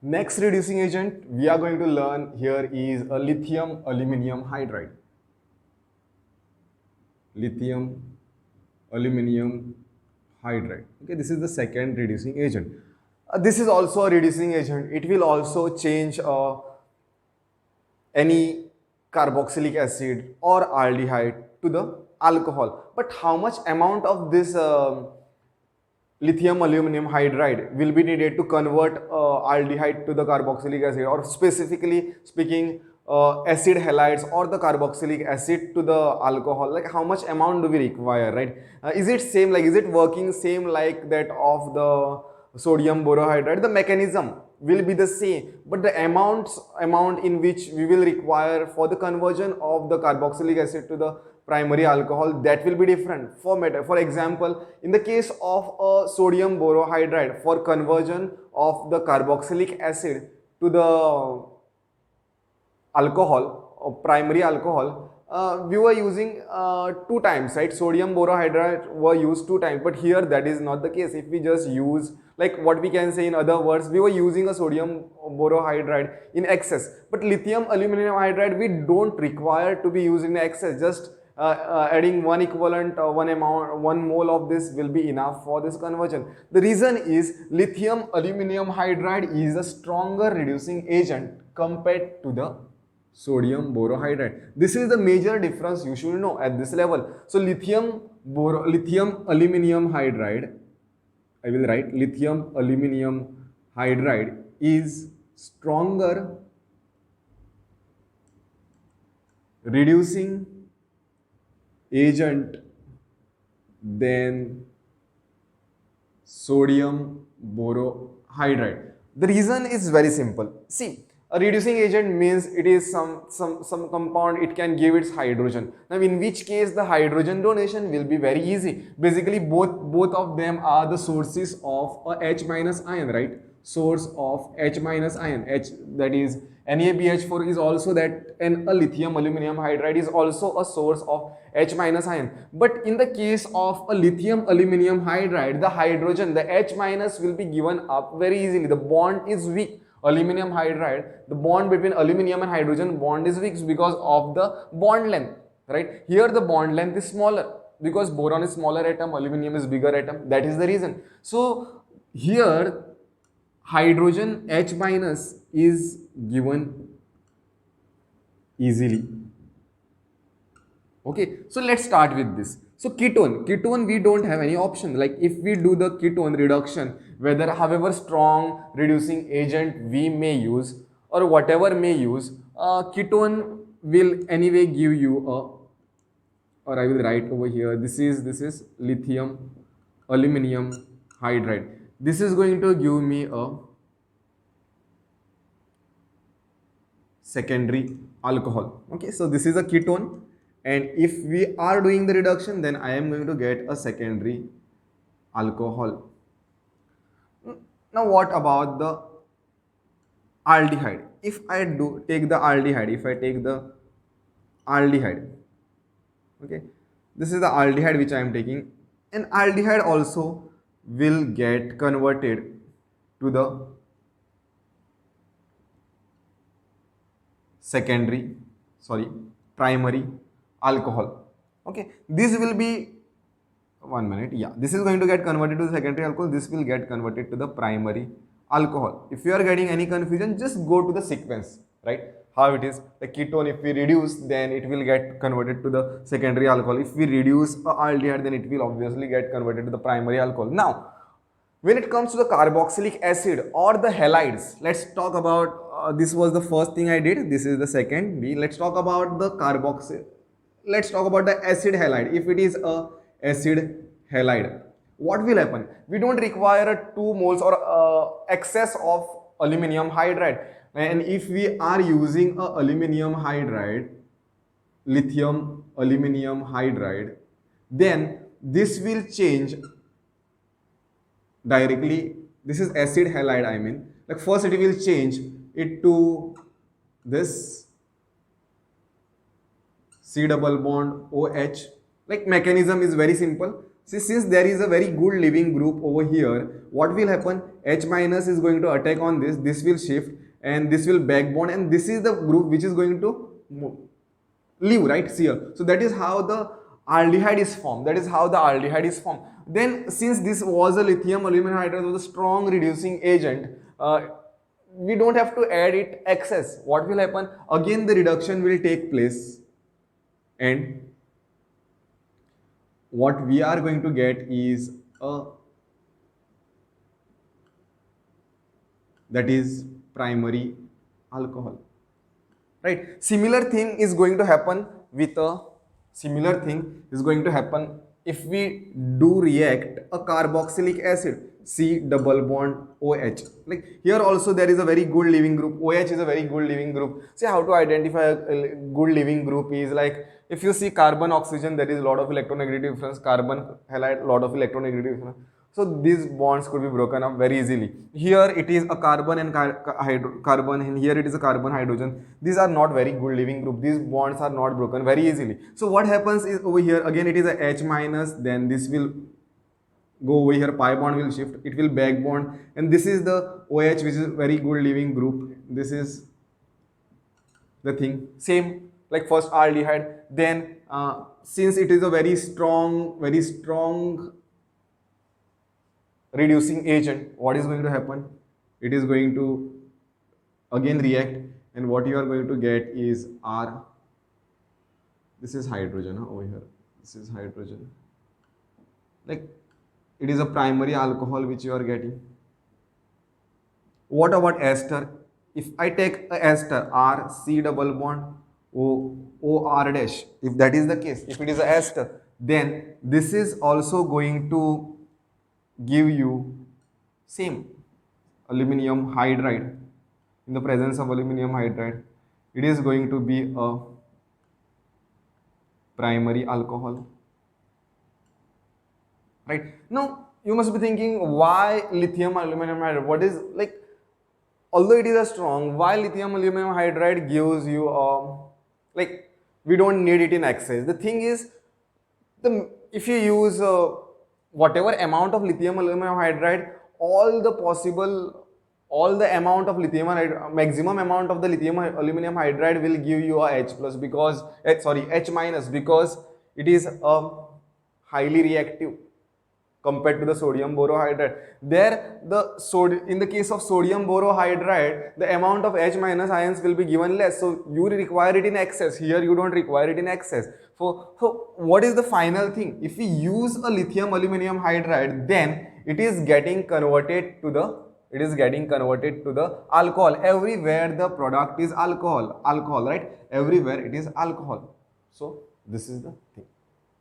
Next reducing agent we are going to learn here is a lithium aluminum hydride. Lithium aluminum hydride. Okay, this is the second reducing agent. This is also a reducing agent. It will also change any carboxylic acid or aldehyde to the alcohol. But how much amount of this lithium aluminum hydride will be needed to convert aldehyde to the carboxylic acid, or specifically speaking acid halides or the carboxylic acid to the alcohol? Like how much amount do we require, right? Is it same, like is it working same like that of the sodium borohydride? The mechanism will be the same, but the amount in which we will require for the conversion of the carboxylic acid to the primary alcohol, that will be different. For example, in the case of a sodium borohydride, for conversion of the carboxylic acid to the alcohol or primary alcohol, we were using two times, right? Sodium borohydride were used two times, but here that is not the case. If we just use, like what we can say in other words, we were using a sodium borohydride in excess, but lithium aluminum hydride we don't require to be used in excess. Just adding one equivalent, one mole of this will be enough for this conversion. The reason is lithium aluminum hydride is a stronger reducing agent compared to the sodium borohydride. This is the major difference you should know at this level. So lithium aluminum hydride, I will write lithium aluminum hydride is stronger reducing agent than sodium borohydride. The reason is very simple. See, a reducing agent means it is some compound, it can give its hydrogen. Now in which case the hydrogen donation will be very easy. Basically both of them are the sources of a H minus ion, right? Source of H minus ion. H, that is NaBH4 is also that, and a lithium aluminum hydride is also a source of H minus ion. But in the case of a lithium aluminum hydride, the hydrogen, the H minus will be given up very easily. The bond is weak. Aluminum hydride, the bond between aluminum and hydrogen bond is weak because of the bond length, right? Here the bond length is smaller because boron is smaller atom, aluminum is bigger atom. That is the reason. So here hydrogen H minus is given easily. Okay, so let's start with this. So ketone we don't have any option. Like if we do the ketone reduction, whether however strong reducing agent we may use or whatever may use, ketone will anyway give you a, or I will write over here, this is lithium aluminum hydride. This is going to give me a secondary alcohol. Okay, so this is a ketone, and if we are doing the reduction, then I am going to get a secondary alcohol. Now what about the aldehyde? If I take the aldehyde, okay, this is the aldehyde which I am taking, and aldehyde also will get converted to the primary alcohol. Okay, this will be, one minute, yeah, this is going to get converted to the secondary alcohol, this will get converted to the primary alcohol. If you are getting any confusion, just go to the sequence, right? How it is, the ketone, if we reduce, then it will get converted to the secondary alcohol. If we reduce aldehyde, then it will obviously get converted to the primary alcohol. Now when it comes to the carboxylic acid or the halides, let's talk about, this was the first thing I did, this is the second B. Let's talk about the let's talk about the acid halide. If it is a acid halide, what will happen? We don't require 2 moles or excess of aluminum hydride, and if we are using a aluminum hydride, lithium aluminum hydride, then this will change directly. This is acid halide, I mean, like first it will change it to this C double bond OH. Like mechanism is very simple. See, since there is a very good leaving group over here, what will happen? H minus is going to attack on this will shift, and this will back bond, and this is the group which is going to leave, right? See here. So that is how the aldehyde is formed. That is how the aldehyde is formed. Then, since this was a lithium aluminum hydride was a strong reducing agent, we don't have to add it excess. What will happen? Again, the reduction will take place, and what we are going to get is a, that is primary alcohol, right? Similar thing is going to happen with a similar thing is going to happen if we do react a carboxylic acid, C double bond OH. Like here also there is a very good leaving group. OH is a very good leaving group. See how to identify a good leaving group is like, if you see carbon oxygen, there is a lot of electronegativity difference. Carbon halide, lot of electronegativity difference. So these bonds could be broken up very easily. Here it is a carbon and carbon, and here it is a carbon hydrogen. These are not very good leaving group. These bonds are not broken very easily. So what happens is over here again it is a H minus, then this will go over here, pi bond will shift, it will back bond, and this is the OH which is very good leaving group. This is the thing, same like first aldehyde. Then since it is a very strong reducing agent, what is going to happen? It is going to again react, and what you are going to get is R. This is hydrogen over here. This is hydrogen. Like it is a primary alcohol which you are getting. What about ester? If I take a ester, R, C double bond, O R dash, if that is the case, if it is a ester, then this is also going to give you same aluminum hydride. In the presence of aluminum hydride, it is going to be a primary alcohol, right? Now you must be thinking, why lithium aluminum hydride? What is, like, although it is a strong, why lithium aluminum hydride gives you like we don't need it in excess? The thing is, if you use whatever amount of lithium aluminum hydride, all the amount of lithium maximum amount of the lithium aluminum hydride will give you a H plus, because H minus, because it is highly reactive compared to the sodium borohydride. There, in the case of sodium borohydride, the amount of H minus ions will be given less, so you require it in excess. Here you don't require it in excess. So what is the final thing? If we use a lithium aluminum hydride, then it is getting converted to the alcohol. Everywhere the product is alcohol, right? Everywhere it is alcohol. So this is the thing.